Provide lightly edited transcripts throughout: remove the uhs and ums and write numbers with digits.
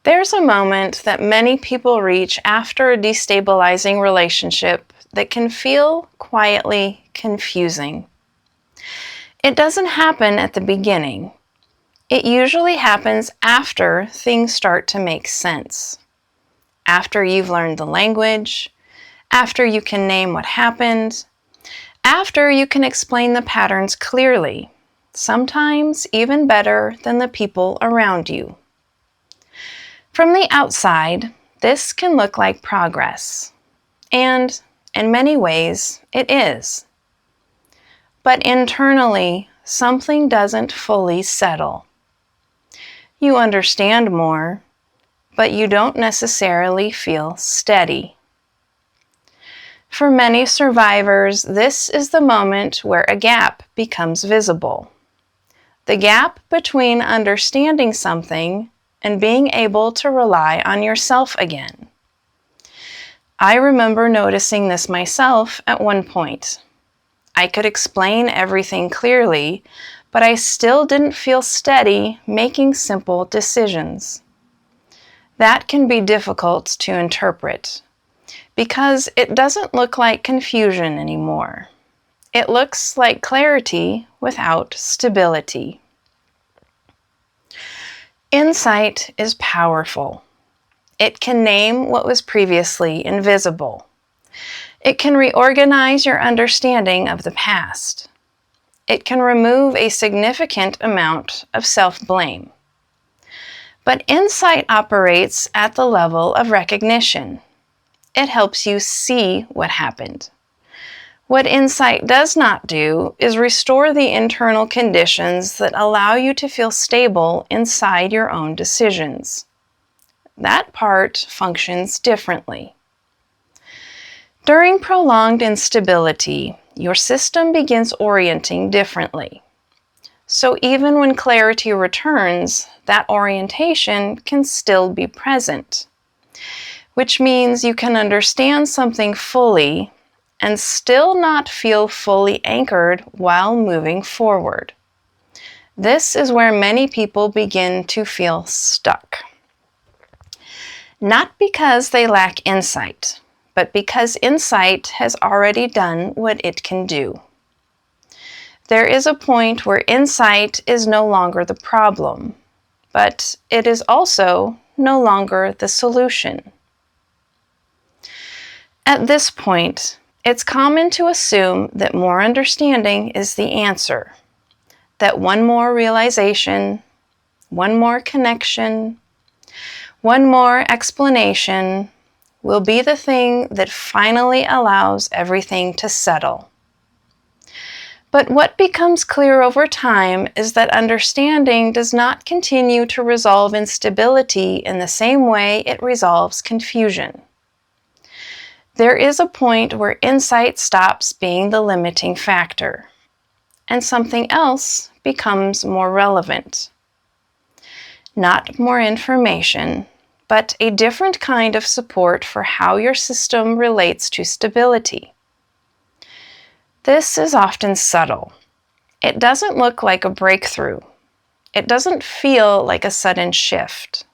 There's a moment that many people reach after a destabilizing relationship that can feel quietly confusing. It doesn't happen at the beginning. It usually happens after things start to make sense. After you've learned the language, after you can name what happened, after you can explain the patterns clearly, sometimes even better than the people around you. From the outside, this can look like progress, and in many ways, it is. But internally, something doesn't fully settle. You understand more, but you don't necessarily feel steady. For many survivors, this is the moment where a gap becomes visible. The gap between understanding something and being able to rely on yourself again. I remember noticing this myself at one point. I could explain everything clearly, but I still didn't feel steady making simple decisions. That can be difficult to interpret, because it doesn't look like confusion anymore. It looks like clarity without stability. Insight is powerful. It can name what was previously invisible. It can reorganize your understanding of the past. It can remove a significant amount of self-blame. But insight operates at the level of recognition. It helps you see what happened. What insight does not do is restore the internal conditions that allow you to feel stable inside your own decisions. That part functions differently. During prolonged instability, your system begins orienting differently. So even when clarity returns, that orientation can still be present, which means you can understand something fully and still not feel fully anchored while moving forward. This is where many people begin to feel stuck. Not because they lack insight, but because insight has already done what it can do. There is a point where insight is no longer the problem, but it is also no longer the solution. At this point, it's common to assume that more understanding is the answer, that one more realization, one more connection, one more explanation will be the thing that finally allows everything to settle. But what becomes clear over time is that understanding does not continue to resolve instability in the same way it resolves confusion. There is a point where insight stops being the limiting factor, and something else becomes more relevant. Not more information, but a different kind of support for how your system relates to stability. This is often subtle. It doesn't look like a breakthrough. It doesn't feel like a sudden shift.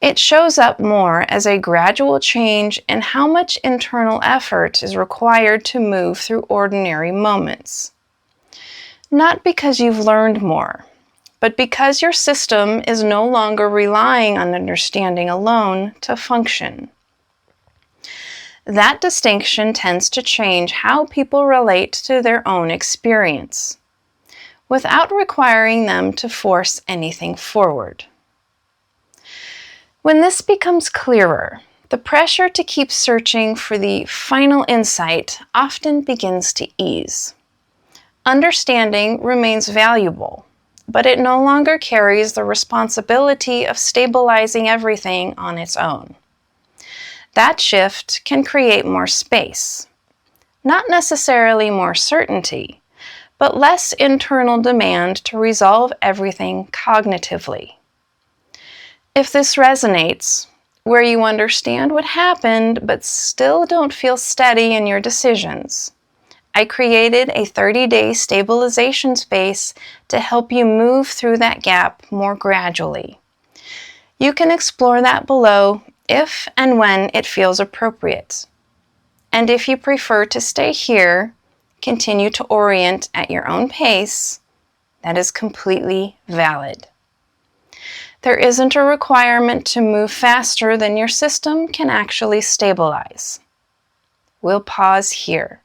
It shows up more as a gradual change in how much internal effort is required to move through ordinary moments. Not because you've learned more, but because your system is no longer relying on understanding alone to function. That distinction tends to change how people relate to their own experience, without requiring them to force anything forward. When this becomes clearer, the pressure to keep searching for the final insight often begins to ease. Understanding remains valuable, but it no longer carries the responsibility of stabilizing everything on its own. That shift can create more space, not necessarily more certainty, but less internal demand to resolve everything cognitively. If this resonates, where you understand what happened but still don't feel steady in your decisions, I created a 30-day stabilization space to help you move through that gap more gradually. You can explore that below if and when it feels appropriate. And if you prefer to stay here, continue to orient at your own pace, that is completely valid. There isn't a requirement to move faster than your system can actually stabilize. We'll pause here.